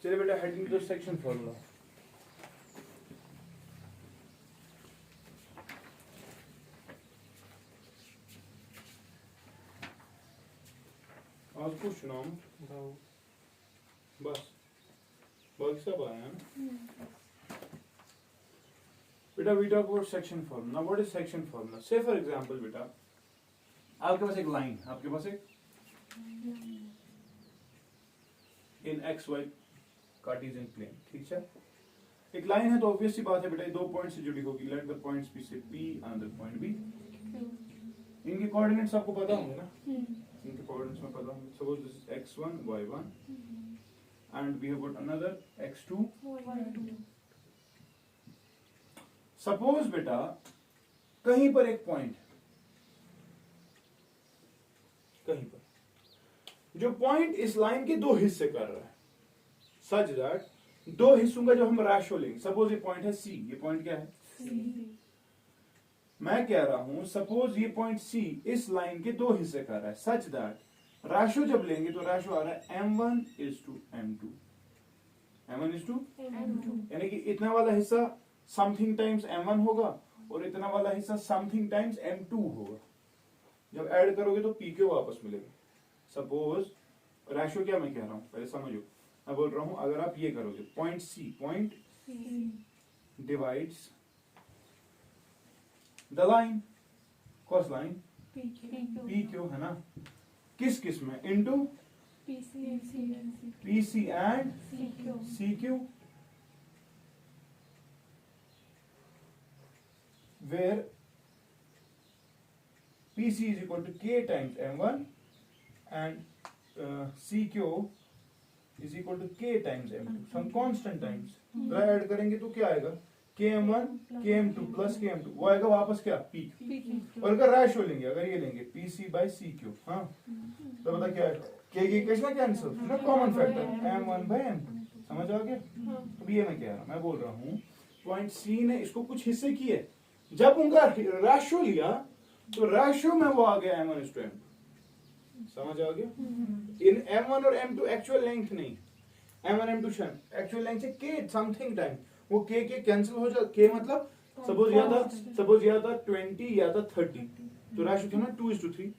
चलिए बेटा heading to section formula. आज कुछ नाम बस बाकी सब आया है ना बेटा। We talk about section formula. What is section formula? Say for example बेटा आपके पास एक लाइन, आपके पास एक in X Y Cartesian plane, ठीक है। एक लाइन है तो ऑब्वियस सी बात है बेटा दो पॉइंट से जुड़ी होगी। लेट द पॉइंट्स बी से पी, अनदर पॉइंट बी। इनके कोऑर्डिनेट्स आपको पता होंगे ना? इनके कोऑर्डिनेट्स में पता होंगे। Suppose this is x1 y1 and we have got another x2 y2। Suppose बेटा कहीं पर एक पॉइंट, कहीं पर जो पॉइंट इस लाइन के दो हिस्से कर रहा है, सच दैट दो हिस्सों का जो हम रेशो लेंगे। सपोज ये पॉइंट है सी, ये पॉइंट क्या है सी। मैं कह रहा हूं सपोज ये पॉइंट सी इस लाइन के दो हिस्से कर रहा है, सच दैट रेशो जब लेंगे तो रेशो आ रहा है m1:m2, m1:m2, यानी कि इतना वाला हिस्सा समथिंग टाइम्स m1 होगा और इतना वाला हिस्सा समथिंग टाइम्स m2 होगा। जब ऐड करोगे तो पी के वापस मिलेगा। सपोज रेशो क्या मैं कह रहा हूं पहले समझो। मैं बोल रहा हूं अगर आप ये करोगे point C divides the line, कौन लाइन पी क्यू है ना, किस किस में into PC and C Q, where PC is equal to K times M1 and CQ is equal to K times M2, some constant times। Add करेंगे तो क्या आएगा KM1 KM2 प्लस KM2, वो आएगा वापस क्या P। और अगर रेशो लेंगे, अगर ये लेंगे PC by CQ, हाँ तो बता क्या आएगा K की कैसे कैंसिल ना, common factor M1 by M2, समझ आ गया। तो ये मैं कह रहा हूँ, मैं बोल रहा हूँ पॉइंट C ने इसको कुछ हिस्से किए, जब उनका रेशो लिया तो रेशियो में वो आ गया m1:m2, समझ आ गया। इन m1 और m2 एक्चुअल लेंथ नहीं, m1 m2 एक्चुअल लेंथ है k समथिंग टाइम, वो k के कैंसिल हो जाए। k मतलब सपोज या था 20 या था 30, तो रेशियो था ना 2:3,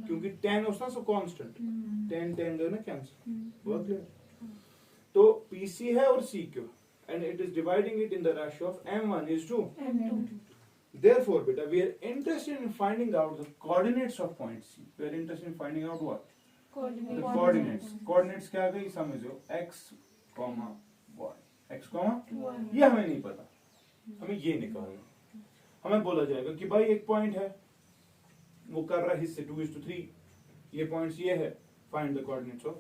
क्योंकि 10 उसका सो कांस्टेंट 10 गए ना कैंसिल, बहुत क्लियर। तो pc है और cq and it is dividing it in the ratio of m1:m2। Therefore, beta, we are interested in finding out the coordinates of point C. We are interested in finding out what? The coordinates. Coordinates क्या गई समझो x, y, x, y। ये हमें नहीं पता, हमें ये निकालना। हमें बोला जाएगा कि भाई एक पॉइंट है, वो कर रहा है हिस्से 2:3, ये पॉइंट्स ये है, find the coordinates of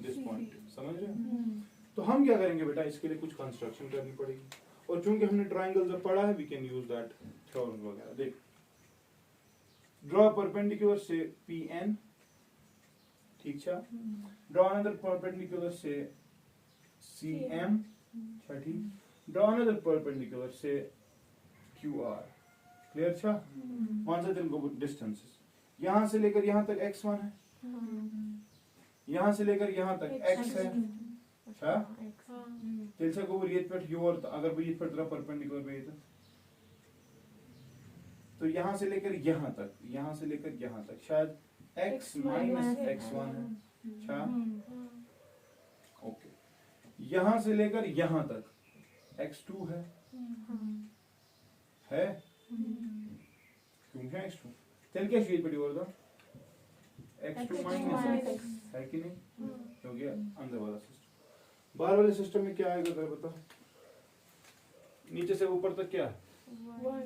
this point। समझ रहे? तो हम क्या करेंगे बेटा, इसके लिए कुछ कंस्ट्रक्शन करनी पड़ेगी। और चूंकि हमने ट्राइंगल जब पढ़ा है, we can use that theorem वगैरह। देख, ड्रॉ परपेंडिकुलर से PN, ठीक है। ड्रॉ अनदर परपेंडिकुलर से CM, ठीक। ड्रॉ अनदर परपेंडिकुलर से QR, क्लियर छा। कौन सा दिन को डिस्टेंसेस, यहां से लेकर यहां तक x1 है, यहां से लेकर यहां तक x है, अच्छा। तेलसा को ये पे योर, अगर वो ये पे तेरा परपेंडिकुलर पे था तो यहां से लेकर यहां तक, यहां से लेकर यहां तक शायद x माइनस x1 है, अच्छा। ओके, यहां से लेकर यहां तक x2 है, क्यों है x2? तेल क्या शीट पे योर था x2 माइनस है कि नहीं, हो गया अंदर वाला सिस्टम। बाहर वाले सिस्टम में क्या आएगा जरा बता, नीचे से ऊपर तक क्या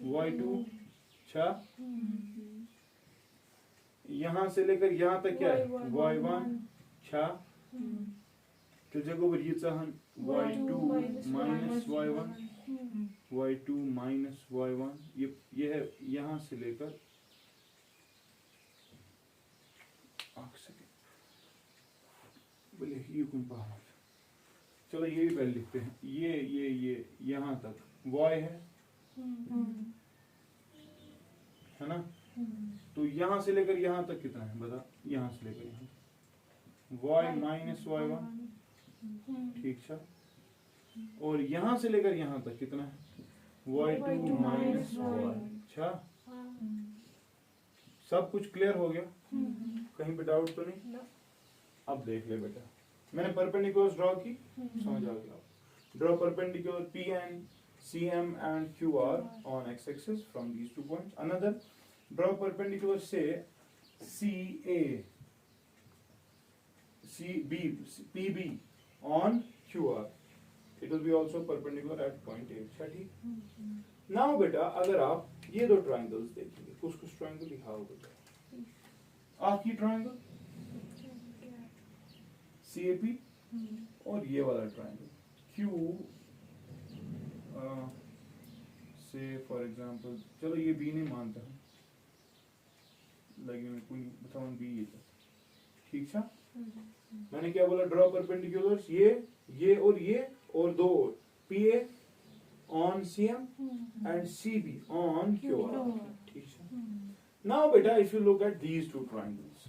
y2, अच्छा। यहां से लेकर यहां तक क्या है y1, अच्छा। तो जगह पर ये चाहन y2 minus y1, y2 minus y1, ये है यहां से लेकर बोले ये कौन पहाड़। चलो ये भी पहले लिखते हैं, ये यहां तक y है ना। तो यहां से लेकर यहां तक कितना है बता, यहां से लेकर यहां y माइनस y1, ठीक है। और यहाँ से लेकर यहाँ तक कितना है y2 माइनस y। अच्छा सब कुछ क्लियर हो गया, कहीं पे डाउट तो नहीं? अब देख ले बेटा, मैंने परपेंडिकुलर्स ड्रॉ की, समझ आ गया। Draw perpendicular PN, CM and QR on x-axis from these 2 points. Another, draw perpendicular say CA, PB on QR. It will be also perpendicular at point A. अच्छा ठीक। Now बेटा अगर आप ये दो ट्राइंगल्स देखेंगे, कुछ ट्राइंगल दिखाओ बेटा। आखिरी ट्राइंगल CAP और ये वाला ट्राइंगल Q से फॉर एग्जांपल, चलो ये B नहीं मानता हूँ, लेकिन कोई बताओ B ये था, ठीक है। मैंने क्या बोला, ड्रॉ परपेंडिकुलर्स ये और दो और PA on CM and CB on QR, ठीक है। Now बेटा if you look at these two triangles,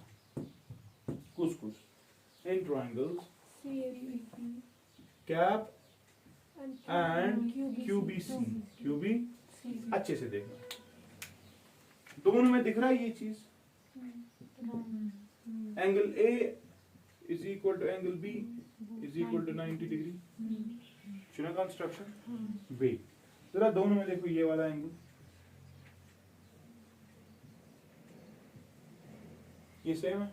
कुछ in triangles CAP and QB, अच्छे से देखना, दोनों में दिख रहा है ये चीज, angle A is equal to angle B is equal to 90 degree, चुना कंस्ट्रक्शन B। जरा दोनों में देखो, ये वाला एंगल ये सेम है,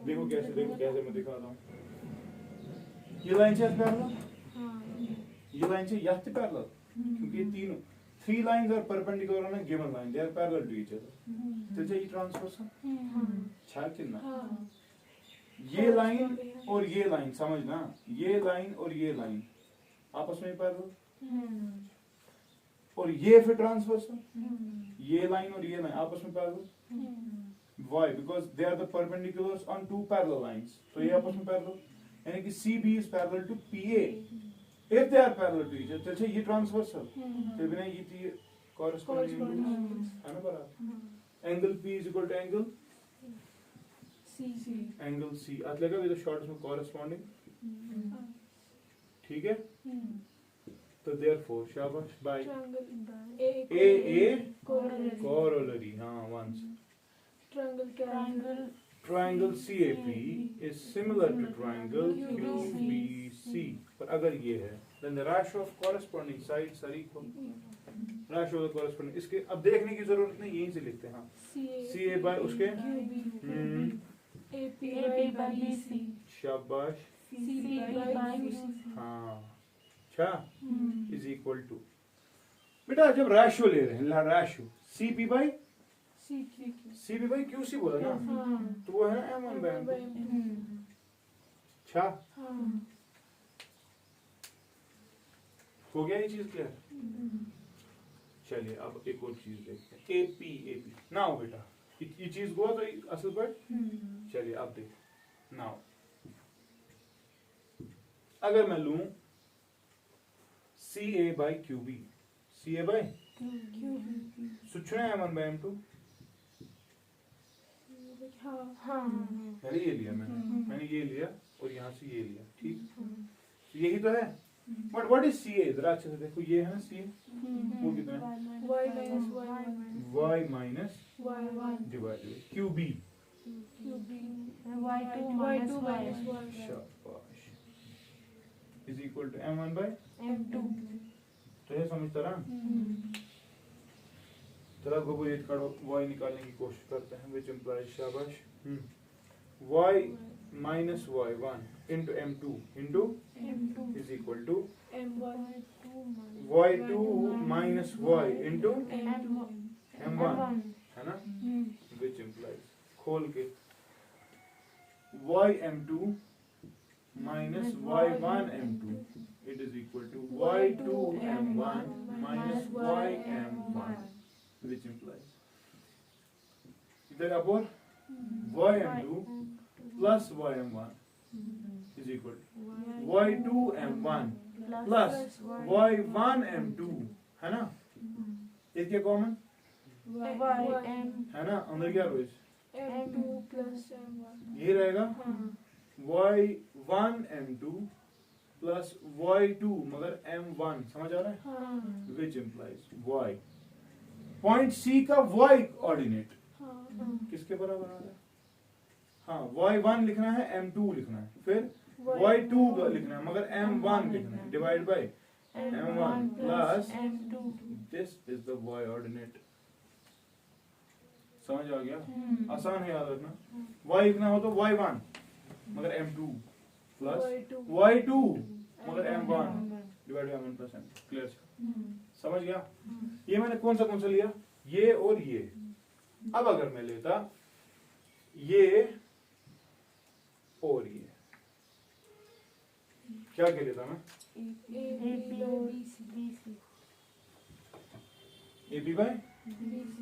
देखो कैसे मैं दिखाता हूँ। ये लाइन से पैरेलल, ये लाइन से यह पैरेलल, क्योंकि ये तीनों 3 lines are perpendicular on a given line, they are parallel to each other, तो चाहिए ट्रांसवर्सल, अच्छा कितना, ये लाइन और ये लाइन समझना, ये लाइन और ये लाइन आपस में पैरेलल, और ये फिर ट्रांसवर्सल, ये लाइन और ये लाइन आपस में parallel. Why? Because they are the perpendiculars on 2 parallel lines, तो ये आपस में पैरेलल, यानी कि CB is parallel to PA, if they are parallel to each other, तो ये ट्रांसवर्सल, तो बिना ये corresponding है ना बराबर। Angle P is equal to angle C, आज लगा भी तो शॉर्ट में corresponding, ठीक है। तो therefore शाबाश, by A corollary, हाँ once triangle CAP is similar to triangle QBC, पर अगर ये है then the ratio of corresponding sides are equal, ratio of the corresponding, इसके अब देखने की जरूरत नहीं, यहीं से लिखते हैं, हाँ CA by उसके AP by BC, शाबाश, CB by हाँ अच्छा is equal to, बेटा जब रेशियो ले रहे हैं, ratio CP by CB by QC बोला ना, तो वो है ना M1 by M2, अच्छा हो गया ये चीज क्लियर। चलिए अब एक और चीज देखते हैं, AP ना हो बेटा, ये चीज हुआ तो असल पर, चलिए अब देख नाउ, अगर मैं लूं CA by QB, CA by सुचना M1 by M2, मैंने ये लिया, मैंने ये लिया और यहाँ से ये लिया, ठीक, यही तो है। बट व्हाट इज CA, जरा अच्छे से देखो, ये है ना CA, वो कितना है y माइनस डिवाइडेड QB शाबाश is equal to M1 by M2, तो ये समझता रहा। चलो अब ये y निकालने की कोशिश करते हैं, which implies शाबाश y minus y1 into M2 is equal to y2 minus y into M1, है ना, which implies, खोल के ym2 minus y1 M2 it is equal to y2 M1 minus y M1, which implies इधर upon ym2 plus ym1 is equal to y2 M1 plus y1 M2, है ना, एक क्या common है ना, अंदर क्या रोज M2 plus M1 ये रहेगा y1 m2 प्लस y2 मगर m1, समझ आ रहा है? हाँ। Which implies y, point C का y ऑर्डिनेट हाँ। किसके बराबर आ रहा है? हाँ, y1 लिखना है, m2 लिखना है, फिर y2 लिखना है मगर m1 लिखना है, divide by m1 plus m2। This is the y ordinate. समझ आ गया? आसान है याद रखना। y लिखना हो तो y1 मगर m2 प्लस y2 मगर m1 divide by m1 plus m2। Clear? समझ गया? ये मैंने कौन सा लिया? ये और ये। अब अगर मैं लेता ये और ये, क्या कह लेता मैं? AP और BC। AP by BC।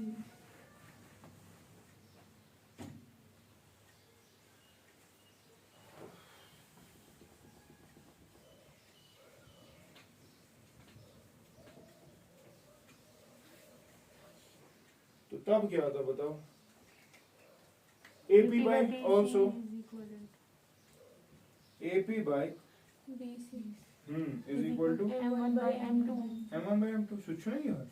तो तब क्या आता बताओ? AP by also AP by BC is equal to M1 by M2। m1 by m2। सोचो नहीं यार,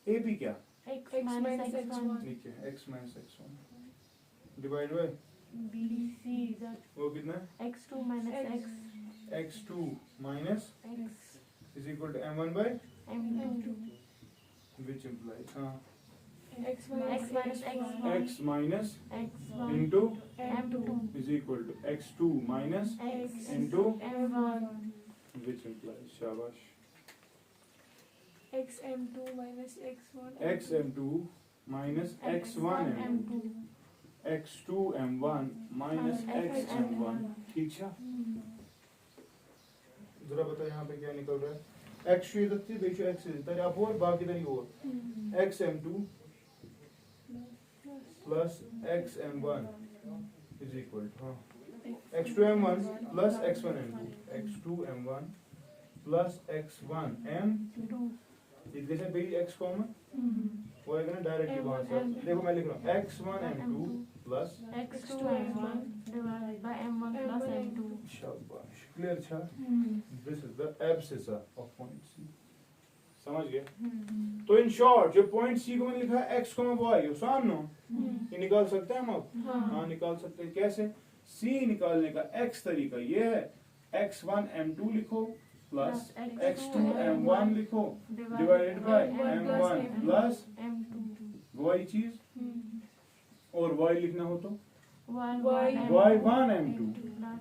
AP क्या X minus X1 नीचे x minus x1 divide by BC वो कितना है? X2 minus X x2 minus X is equal to m1 by M2 which implies हाँ X minus X1 x minus X1 into M2 is equal to x2 minus X into M1 which implies, शाबाश, X M2 minus X1 x m2 minus x1 m2 x2 m1 minus x m1। ठीक है? जरा बता यहाँ पे क्या निकल रहा है? x इधर बेशो x इधर आप और बाकी इधर और x m2 plus x m1 is equal to हाँ x2 m1 plus x1 m2 x2 m1 plus x1 m2 इधर से भी x कॉमन वो आएगा ना डायरेक्टली वहां से। देखो मैं लिख रहा हूँ x1 m2 plus X2 M1 divided by M1 plus M2। शाबाश, क्लियर था? This is the abscess of point C। समझ गए? तो इन शॉर्ट जो पॉइंट C को मैंने लिखा है x, y, आसान नो, ये निकाल सकते हैं हम अब? हाँ निकाल सकते हैं। कैसे? C निकालने का x तरीका ये है, x1 m2 लिखो प्लस x2 m1 लिखो divided by m1 plus M2। वही चीज, और y लिखना हो तो Y1 m2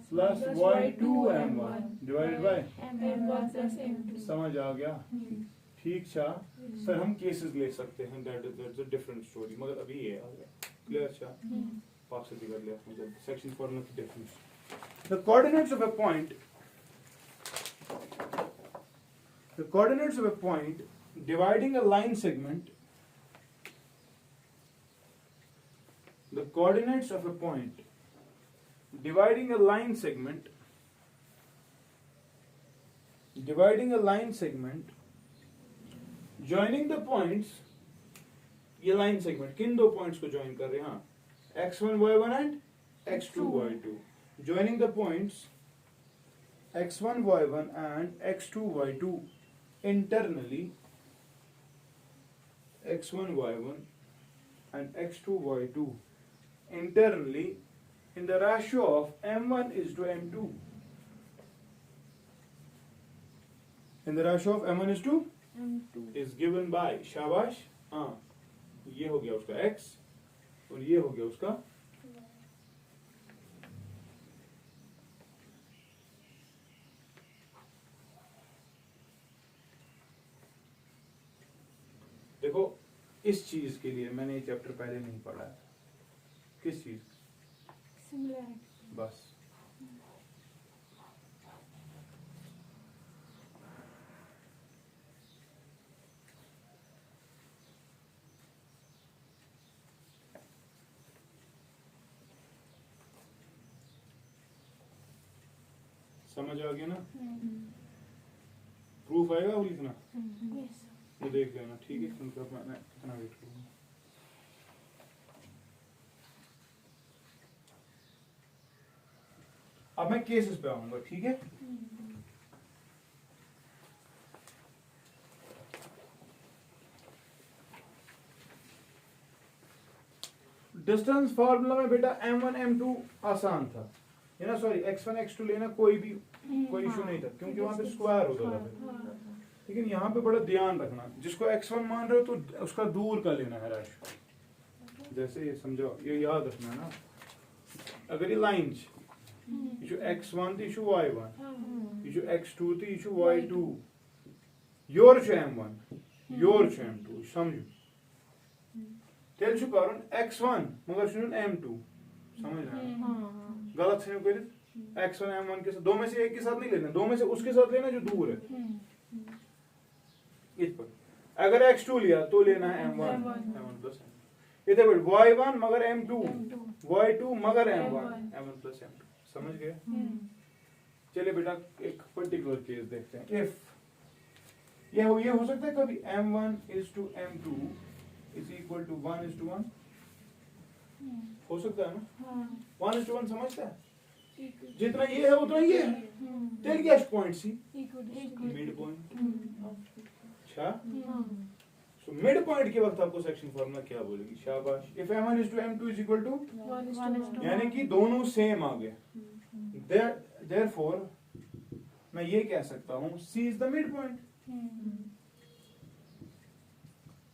plus y2 m1 divided by M1 plus M2। समझ आ गया? ठीक था सर, हम केसेस ले सकते हैं, that is a different story, मगर अभी ये आ गया। क्लियर था? पाक से कर लिया मुझे सेक्शन फॉर्मूला की definition. The coordinates of a point, the coordinates of a point dividing a line segment, the coordinates of a point dividing a line segment, joining the points, ये line segment किन दो points को join कर रहे हैं? हाँ, x1 y1 and x2 y2, joining the points x1 y1 and x2 y2 internally, x1 y1 and x2 y2 internally in the ratio of m1 is to m2, in the ratio of m1 is to M2 is given by, शाबाश, हाँ ये हो गया उसका x और ये हो गया उसका देखो, इस चीज के लिए मैंने ये चैप्टर पहले नहीं पढ़ा है। किस चीज? Similarity। बस समझ आ गया ना? प्रूफ आएगा वो लिखना, Yes। ये देख लेना, ठीक है? मतलब मैं कितना वेट करूँगा। अब मैं केसेस पे आऊंगा, ठीक है। डिस्टेंस फार्मूला में बेटा m1 m2 आसान था, है ना, सॉरी x1 x2 लेना कोई इशू नहीं था, क्योंकि वहां पे स्क्वायर होता था फिर। लेकिन यहाँ पे बड़ा ध्यान रखना, जिसको x1 मान रहे हो तो उसका दूर का लेना है राशि। जैसे ये समझो, ये याद रखना ना, अगर ये लाइन ये x1 थी ये y1, ये x2 थी ये y2, your m1 your m2 समझो। तेल कारण x1 मगर m2 समझ रहे हैं, गलत से कर x1 m1 के साथ, दो में से एक के साथ नहीं लेना, दो में से उसके साथ लेना जो दूर है। इस पर अगर x2 लिया तो लेना है m1 प्लस m2, इधर बेट y1 मगर m2, y2 मगर m1 प्लस m2, समझ गए। चलिए बेटा एक पर्टिकुलर केस देखते हैं। इफ ये हो सकता है कभी m1 is to m2 is equal to 1 is to 1, हो सकता है ना, 1 is to 1 समझता है, जितना ये है उतना ये है, टेल क्या पॉइंट सी मिड पॉइंट। अच्छा, सो मिड पॉइंट के वक्त आपको सेक्शन फार्मूला क्या बोलेगी, शाबाश। If m1 is to m2 is equal to 1 यानी कि दोनों सेम आ गए, देयरफॉर मैं ये कह सकता हूं c is the mid point.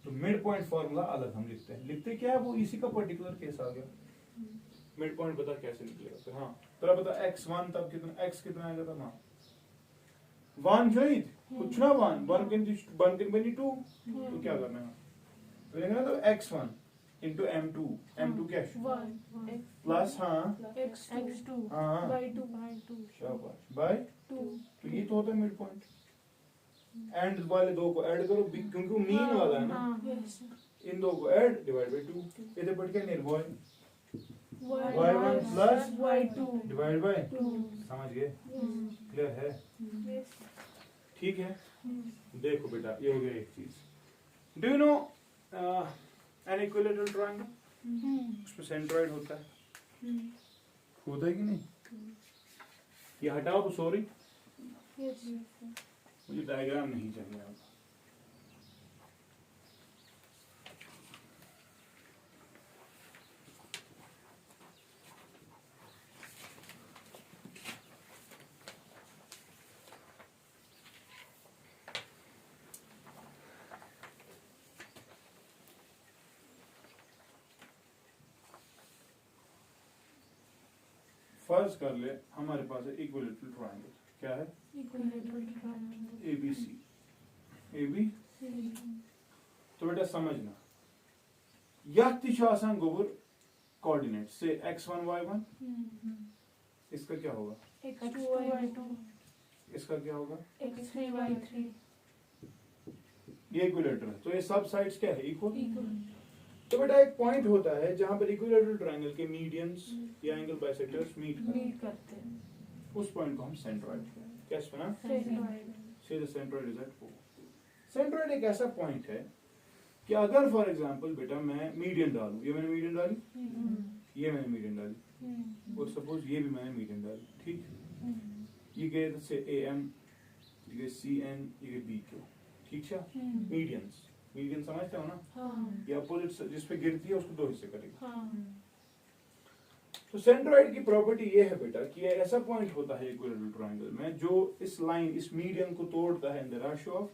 तो मिड पॉइंट फार्मूला अलग हम लिखते क्या है, वो इसी का पर्टिकुलर केस आ गया। मिड पॉइंट पता कैसे निकलेगा फिर, हाँ तेरा पता x1 तब कितना, x कितना आएगा तब, हाँ 1 शहीद कुछ ना 1 कैन बनी 2, तो क्या करना है, तो लेंगे ना, तो x1 into m2 क्या है प्लस, हाँ x2 हाँ y2 शाबाश बाय 2, तो ये तो होता है मिड पॉइंट। एंड वाले दो को ऐड करो क्योंकि वो मीन वाला है ना, इन दो को ऐड डिवाइड बाय 2, इधर बढ़ के निर्भय y1 plus y2 divide by 2, समझ गए, क्लियर है, ठीक है। देखो बेटा ये हो गया एक चीज। Do you know an equilateral triangle, उसमें सेंट्रॉइड होता है, होता है कि नहीं, ये हटाओ तो सॉरी मुझे डायग्राम नहीं चाहिए अब। फर्ज कर ले हमारे पास है इक्विलेटरल ट्रायंगल, क्या है ABC, AB। तो बेटा समझना, यह आसान गोबर कोऑर्डिनेट से x1 y1, इसका क्या होगा, x2 y2 इसका क्या होगा, x3 y3, ये इक्विलेटर है, तो ये सब साइड्स क्या है, इक्वल। तो बेटा एक पॉइंट होता है जहां पर इक्विलेटरल ट्रायंगल के मीडियंस या एंगल बाइसेक्टर्स मीट करते हैं, उस पॉइंट को हम सेंट्रॉइड, क्या बना, say the centroid is at O। Centroid एक ऐसा पॉइंट है कि अगर फॉर एग्जांपल बेटा मैं मीडियन डालूं, ये मैंने मीडियन डाली, ये मैंने मीडियन डाली, और सपोज ये भी मैंने मीडियन डाली, ठीक, ये गए से AM, ये गए CN, ये गए BQ, ठीक है, मीडियंस, मीडियन समझते हो ना, ये अपोजिट जिस पे गिरती है उसको दो हिस्से करेगी। तो सेंट्रॉइड की प्रॉपर्टी ये है बेटा कि ये ऐसा पॉइंट होता है इक्विलेटरल ट्रायंगल में जो इस लाइन, इस मीडियन को तोड़ता है इन द रेशियो ऑफ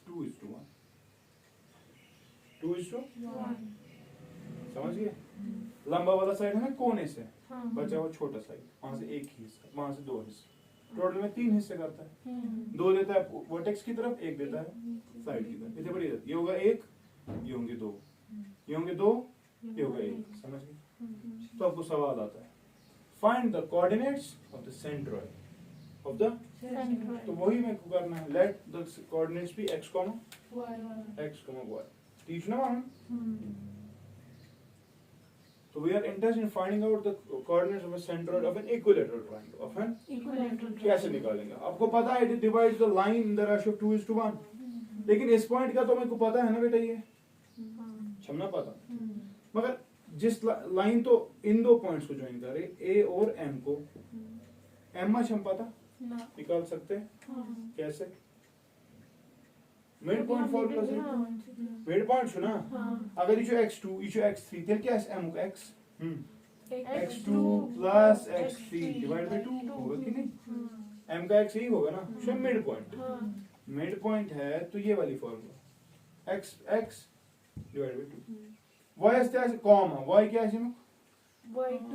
2:1, 2:1, समझ गए। लंबा वाला साइड है ना कोने से, बचा हुआ छोटा साइड, वहां से एक ही हिस्सा, वहां से दो हिस्से, टोटल में 3 हिस्से करता है, 2 देता है वर्टेक्स की तरफ, 1 देता है साइड की तरफ, इतने बड़ी ये होगा 1, ये होंगे 2, ये होंगे 2, ये होगा 1, समझ गए। तो आपको सवाल आता है, find the coordinates of the centroid of the, तो वही मेरे को करना है, let the coordinates be x, y, ठीक ना मालूम। So we are interested in finding out the coordinates of a centroid of an equilateral triangle, of an कैसे निकालेंगे, आपको पता है it divides the line in the ratio of 2:1, लेकिन इस पॉइंट का तो मेरे को पता है ना बेटा, ये छमना पता, मगर जिस लाइन तो इन दो पॉइंट्स को ज्वाइन करे A और M को, एम मच हम पता ना निकाल सकते हैं हाँ कैसे? Mid point for plus mid point छुना हाँ अगर ये x2 ये x3 तेल क्या है m का x x2 plus plus x3 divide by 2 होगा कि नहीं? m का x ही होगा ना, so mid point. Mid point है तो ये वाली formula x x divide by 2 y क्या है कॉमा y क्या है y2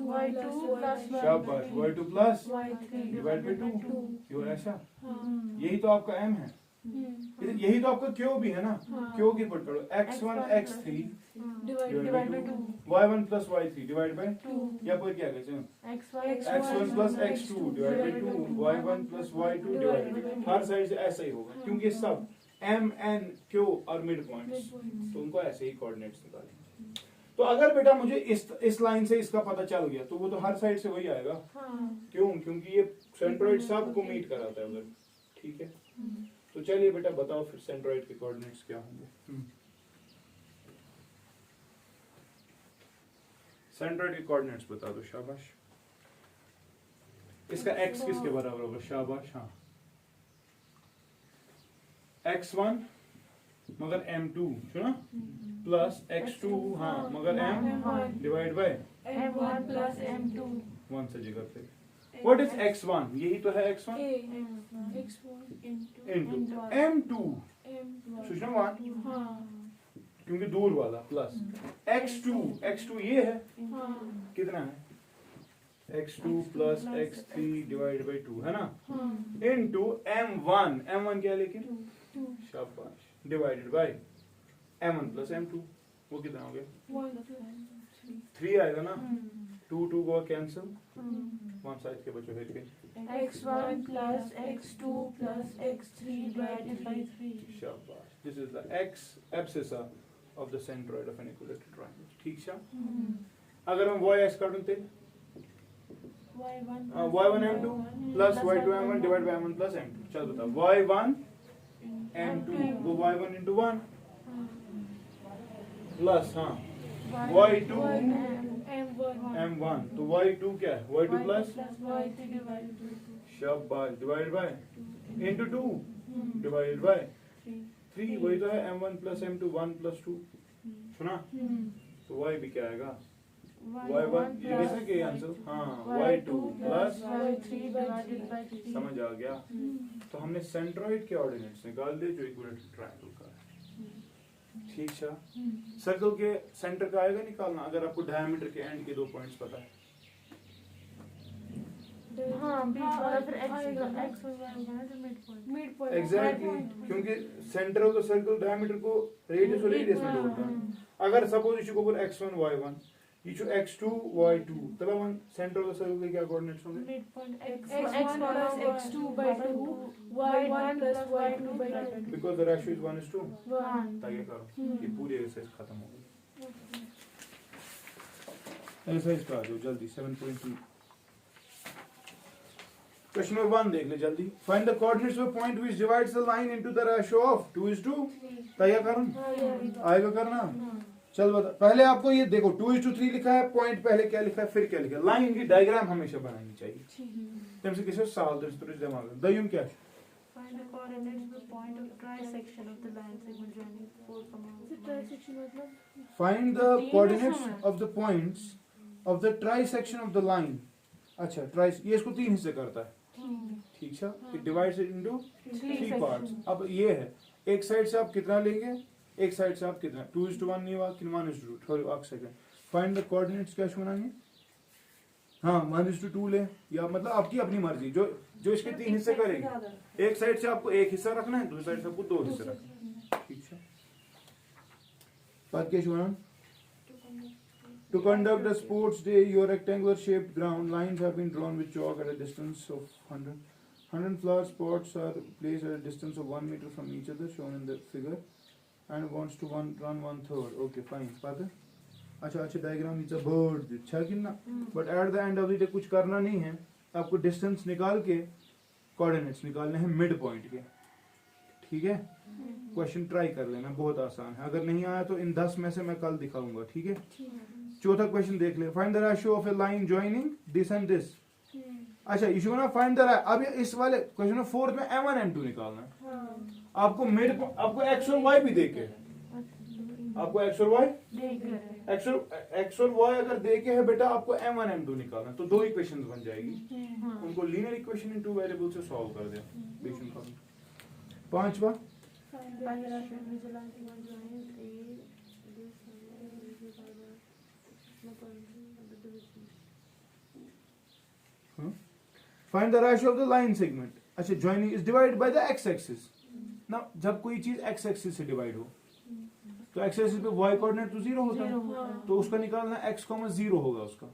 प्लस शाबाश y2 plus y3 divide by 2 ये ऐसा हाँ यही तो आपका m है, यही तो आपका q भी है ना। q की पुट करो x1 x3 divide by 2 y1 plus y3 divide by 2 या पर क्या कहते हैं x1 plus x2 divide by 2 y1 plus y2 divide by 2। Her side से ऐसा ही होगा क्योंकि सब m n q और मिड पॉइंट्स तो उनको ऐसे ही कोऑर्डिनेट्स निकालेंगे। तो अगर बेटा मुझे इस लाइन से इसका पता चल गया तो वो तो हर साइड से वही आएगा। क्यों? क्योंकि ये सेंट्रोइड सबको मीट कराता है उधर। ठीक है, तो चलिए बेटा बताओ फिर सेंट्रोइड के कोऑर्डिनेट्स क्या होंगे। सेंट्रोइड के कोऑर्डिनेट्स बता दो, शाबाश। इसका x किसके बराबर होगा? शाबाश, हाँ x1 मगर m2 सुना प्लस x2 हाँ मगर m divide by m1 plus m2 1 से जगह पे व्हाट इज x1? यही तो है x1 इनटू m2 सुषमा 1 क्योंकि दूर वाला प्लस x2 ये है कितना है x2 plus x3 divide by 2 है ना इनटू m1 क्या है लेकिन शाबाश divided by m1 plus m2 वो कितना हो गया 3 आएगा ना 2 को कैंसिल वन साइड के बच्चों फिर के x1 plus x2 plus x3 divided by 3 शाबाश this is the x abscissa of the centroid of an equilateral triangle। ठीक है, अगर हम y x काटूं तो y1 m2 plus y2 m1 divide by m1 plus m2। चल बताओ y1 m2 वो y1 into 1 plus हाँ y2 m1 तो y2 क्या है y2 प्लस शाबाश divide by into 2 divide by 3 वही तो है m1 प्लस m2 1 प्लस 2 सुना तो y भी क्या आएगा y1 ये कैसे के आंसर हाँ y2 प्लस समझ आ गया। तो हमने सेंट्रोइड के ऑर्डिनेट्स निकाल दिए जो इक्विलेटरल ट्रायंगल का है। ठीक है, सर्कल के सेंटर का आएगा निकालना अगर आपको डायमीटर के एंड के 2 पॉइंट्स पता है। एग्जैक्टली क्योंकि centre of the circle diameter को रेडियस और रेडियस में जोड़ता है। अगर सपोज इशू को x1 y1 issue x2 y2 तब हम सेंटर ऑफ द सर्कल के क्या कोऑर्डिनेट्स होंगे x1 plus x2 by 2 y1 plus y2 by 2 because the ratio is 1:1 ताकि करो ये पूरी एक्सरसाइज खत्म हो गई। एक्सरसाइज का जो जल्दी 7.2 क्वेश्चन नंबर 1 देख ले जल्दी। Find the coordinates of point which divides the line into the ratio of 2:2 तैयार करना आएगा करना। चल बता पहले आपको ये देखो 2:3 लिखा है पॉइंट पहले क्या लिखा है फिर क्या लिखा है। लाइन की डायग्राम हमेशा बनानी चाहिए तब से किसी साल दर्ज दिमाग में दयुम क्या है find the coordinates of the point of trisection of the line segment joining 4 trisection मतलब find the coordinates of the points of the trisection of the line. अच्छा ट्राइस ये इसको 3 हिस्से करता है। ठीक है, it divides it into 3 parts. अब ये है एक साइड से आप कितना लेंगे एक साइड से आप कितना 2:1 नहीं हुआ कि 1:2 थोड़ी आप सेकंड फाइंड द कोऑर्डिनेट्स क्या बनाएंगे हाँ 1:2 ले या मतलब आपकी अपनी मर्जी जो इसके 3 हिस्से करेंगे। एक साइड से आपको एक हिस्सा रखना है दूसरी साइड से आपको 2 हिस्से रखना है। ठीक है, बात क्या शुरू To conduct a sports day, your rectangular shaped ground lines have been drawn with chalk at a distance of 100 flower spots are placed at a distance of 1 meter from each other shown in the figure and wants to run 1/3. Okay, fine. Father? अच्छा diagram it's a bird अच्छा कि ना but at the end of the day कुछ करना नहीं है आपको distance निकाल के कोऑर्डिनेट्स निकालने हैं मिड पॉइंट के। ठीक है, क्वेश्चन ट्राई कर लेना बहुत आसान है। अगर नहीं आया तो इन 10 में से मैं कल दिखाऊंगा। ठीक है, चौथा क्वेश्चन देख ले। Find the ratio of A line joining this and this. अच्छा यू शुड फाइंड द अब ये इस वाले क्वेश्चन में फोर्थ में m1 m2 निकालना है। आपको मिड आपको x और y भी देके है। आपको x और y x और y अगर देके है बेटा आपको m1 m2 निकालना है, तो दो इक्वेशंस बन जाएगी। उनको linear equation in two variable से सॉल्व कर दिया। बेसिक प्रॉब्लम पांचवा find the ratio of the line segment. अच्छा joining is divided by the x axis. ना जब कोई चीज x एक्सिस से डिवाइड हो तो x एक्सिस पे y कोऑर्डिनेट तो 0 होता है, तो उसका निकालना x, 0 होगा उसका,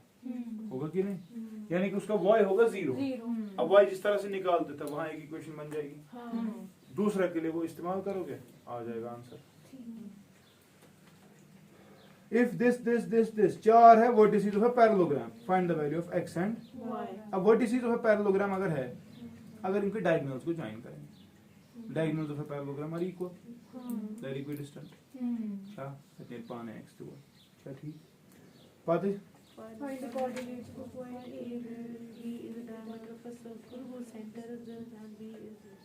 होगा कि नहीं? यानी कि उसका y होगा 0। अब y जिस तरह से निकालते थे वहां एक इक्वेशन बन जाएगी। दूसरा के लिए वो इस्तेमाल करोगे, आ जाएगा आंसर। इफ दिस 4 है vertices of a parallelogram, find the value of x and y। अब वर्टिसेस ऑफ अ पैरेललोग्राम अगर है, अगर इनके डायगोनल्स को ज्वाइन करेंगे, diagonals of a parallelogram are equal, they are equidistant. अच्छा इतने पाने x टू y। अच्छा ठीक पाते Find the coordinates of point A where E is the diameter of a circle whose center is this and B is this.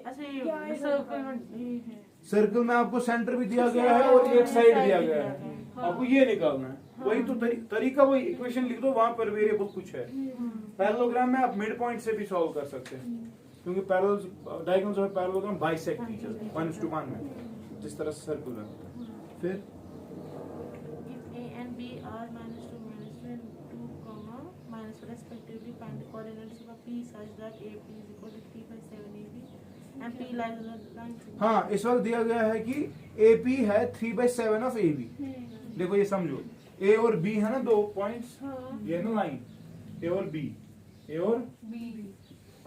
अच्छा ये circle में ये है। सर्कल में आपको सेंटर भी दिया गया है और एक साइड दिया गया है, आपको ये निकालना है। वही तो तरीका, वही इक्वेशन लिख दो, वहां पर वेरिएबल कुछ है। पैरेललोग्राम में आप मिड पॉइंट से भी सॉल्व कर सकते हैं, क्योंकि parallel diagonals of parallelogram bisect each other 1:1 में, जिस तरह से सर्कल में। फिर A and B are -2, -2 and 2, -1 respectively. Find the coordinates of a P such that AP is equal to 3/7 AB and P lies on the line. हाँ इस वक्त दिया गया है कि AP है 3/7 ऑफ AB। देखो ये समझो, A और B है ना दो पॉइंट्स, ये है ना लाइन A और B, A और B।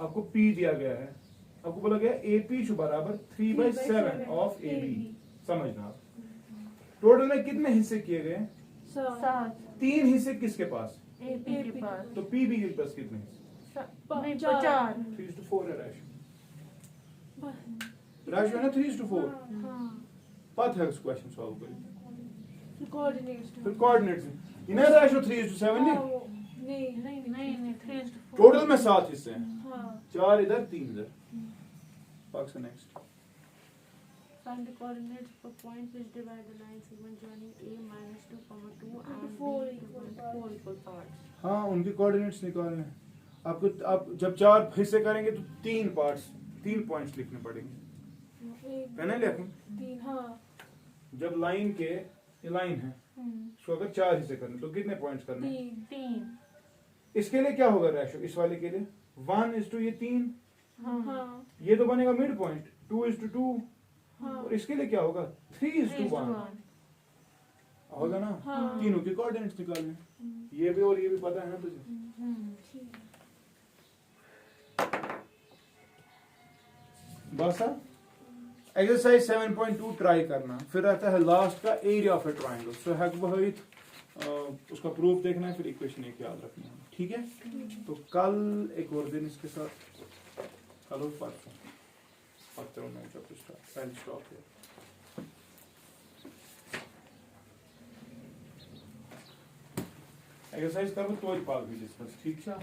आपको P दिया गया है, आपको बोला गया AP बराबर 3/7 ऑफ AB। समझना आप टोटल में कितने हिस्से किए गए? 7। 3 हिस्से किसके पास? AP के पास। तो PB के पास कितने हिस्से? 4। 3:4 है रेशियो। रेशियो है ना 3:4। पता है उस क्वेश्चन सॉल्व करें। फिर कोऑर्डिनेट्स इन्हें रेशियो 3:7 नहीं, नहीं 3:4। टोटल में 7 हिस्से हैं, 4 इधर 3 इधर। पाक्स next. Find the coordinates for points which divide the line segment joining A -2, 2 and B 4 equal parts. हाँ उनके कोऑर्डिनेट्स निकालने हैं आपको। आप जब 4 हिस्से करेंगे तो 3 पार्ट्स 3 पॉइंट्स लिखने पड़ेंगे। पहले लिखें जब लाइन के ये लाइन है, इसको अगर 4 हिस्से करने तो कितने पॉइंट्स करने? 3। इसके लिए क्या होगा रेशियो? इस वाले के लिए 1:3 ये 3, ये तो बनेगा मिड पॉइंट 2:2। और इसके लिए क्या होगा? 3:1 होगा ना। तीनों के कोऑर्डिनेट्स निकालने, ये भी और ये भी पता है ना तुझे। बस एक्सरसाइज 7.2 ट्राई करना। फिर रहता है लास्ट का area of a triangle. So हैक वहित उसका प्रूफ देखना है, फिर इक्वेशन एक याद रखना है। ठीक है, तो कल एक और दिन इसके साथ कल परसों मैं स्टॉप है। एक्सरसाइज कर तो पाक भी डिस्कस। ठीक है।